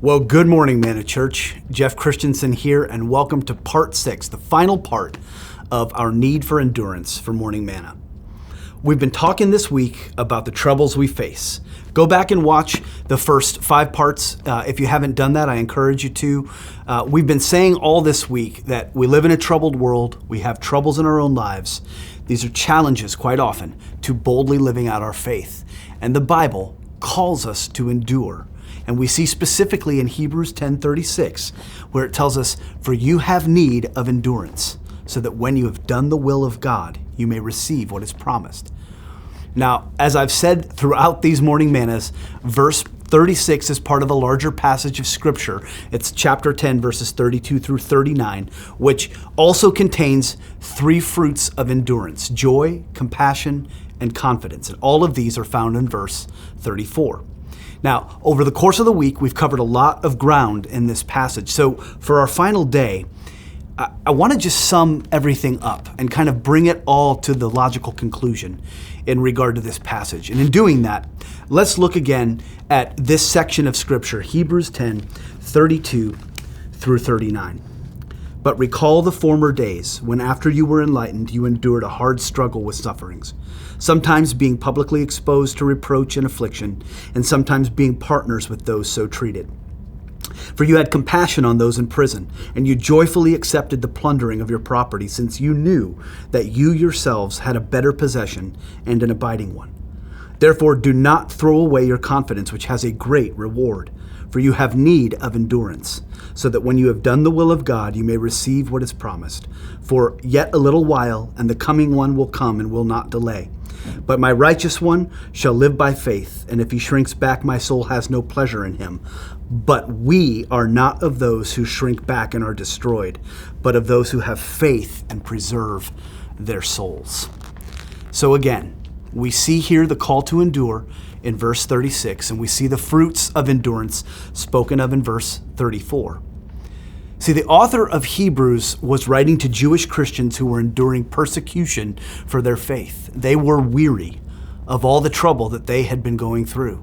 Well, good morning, Manna Church. Jeff Christensen here, and welcome to part 6, the final part of our need for endurance for Morning Manna. We've been talking this week about the troubles we face. Go back and watch the first 5 parts. If you haven't done that, I encourage you to. We've been saying all this week that we live in a troubled world. We have troubles in our own lives. These are challenges quite often to boldly living out our faith. And the Bible calls us to endure. And we see specifically in Hebrews 10:36, where it tells us, "For you have need of endurance, so that when you have done the will of God, you may receive what is promised." Now, as I've said throughout these morning mannas, verse 36 is part of a larger passage of Scripture. It's chapter 10, verses 32 through 39, which also contains 3 fruits of endurance: joy, compassion, and confidence. And all of these are found in verse 34. Now, over the course of the week, we've covered a lot of ground in this passage. So for our final day, I want to just sum everything up and kind of bring it all to the logical conclusion in regard to this passage. And in doing that, let's look again at this section of Scripture, Hebrews 10:32 through 39. "But recall the former days, when after you were enlightened, you endured a hard struggle with sufferings, sometimes being publicly exposed to reproach and affliction, and sometimes being partners with those so treated. For you had compassion on those in prison, and you joyfully accepted the plundering of your property, since you knew that you yourselves had a better possession and an abiding one. Therefore do not throw away your confidence, which has a great reward. For you have need of endurance, so that when you have done the will of God, you may receive what is promised. For yet a little while, and the coming one will come and will not delay. But my righteous one shall live by faith, and if he shrinks back, my soul has no pleasure in him. But we are not of those who shrink back and are destroyed, but of those who have faith and preserve their souls." So again, we see here the call to endure in verse 36, and we see the fruits of endurance spoken of in verse 34. See, the author of Hebrews was writing to Jewish Christians who were enduring persecution for their faith. They were weary of all the trouble that they had been going through.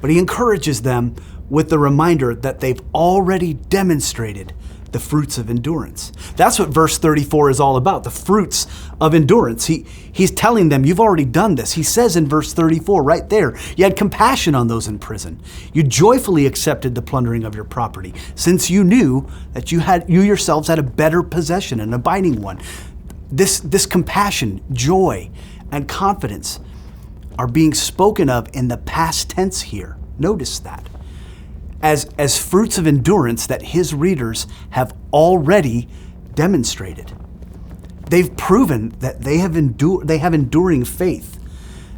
But he encourages them with the reminder that they've already demonstrated the fruits of endurance. That's what verse 34 is all about, the fruits of endurance. He's telling them, you've already done this. He says in verse 34 right there, you had compassion on those in prison. You joyfully accepted the plundering of your property, since you knew that you yourselves had a better possession, an abiding one. This compassion, joy, and confidence are being spoken of in the past tense here. Notice that. As fruits of endurance that his readers have already demonstrated. They've proven that they have enduring faith.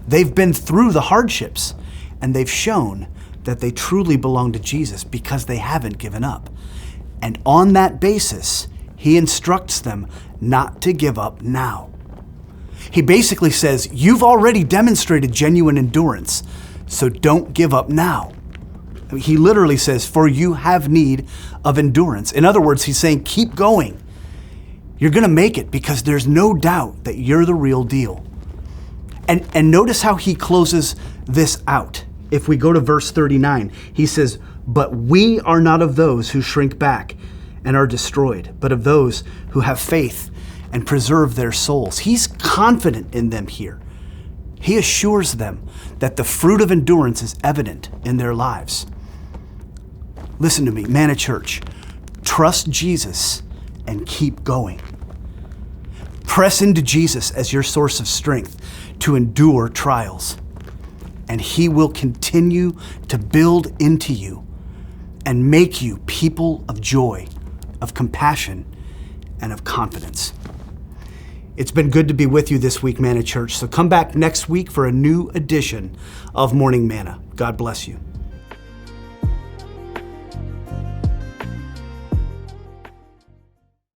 They've been through the hardships, and they've shown that they truly belong to Jesus because they haven't given up. And on that basis, he instructs them not to give up now. He basically says, you've already demonstrated genuine endurance, so don't give up now. He literally says, for you have need of endurance. In other words, he's saying, keep going. You're going to make it because there's no doubt that you're the real deal. And notice how he closes this out. If we go to verse 39, he says, but we are not of those who shrink back and are destroyed, but of those who have faith and preserve their souls. He's confident in them here. He assures them that the fruit of endurance is evident in their lives. Listen to me, Manna Church. Trust Jesus and keep going. Press into Jesus as your source of strength to endure trials. And he will continue to build into you and make you people of joy, of compassion, and of confidence. It's been good to be with you this week, Manna Church. So come back next week for a new edition of Morning Manna. God bless you.